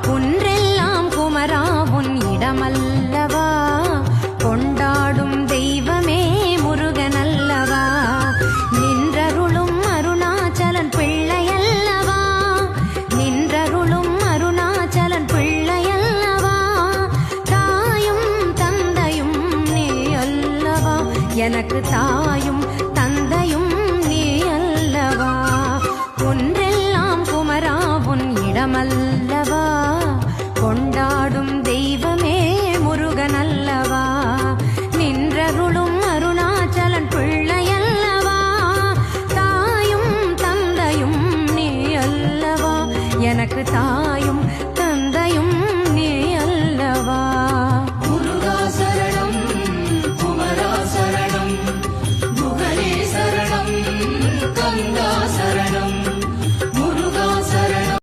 குன்றெல்லாம் குமரா உன் இடமல்லவா, கொண்டாடும் தெய்வமே முருகனல்லவா, நின்றருளும் அருணாச்சலன் பிள்ளையல்லவா, நின்றருளும் அருணாச்சலன் பிள்ளையல்லவா, தாயும் தந்தையும் நீ அல்லவா, எனக்கு தாயும் தந்தையும் நீ அல்லவா, ஒன்றெல்லாம் குமரா உன் இடமல்லவா, கொண்டாடும் தெய்வமே முருகனல்லவா, நின்றருளும் அருணாச்சலன் பிள்ளையல்லவா, தாயும் தந்தையும் நீ அல்லவா, எனக்கு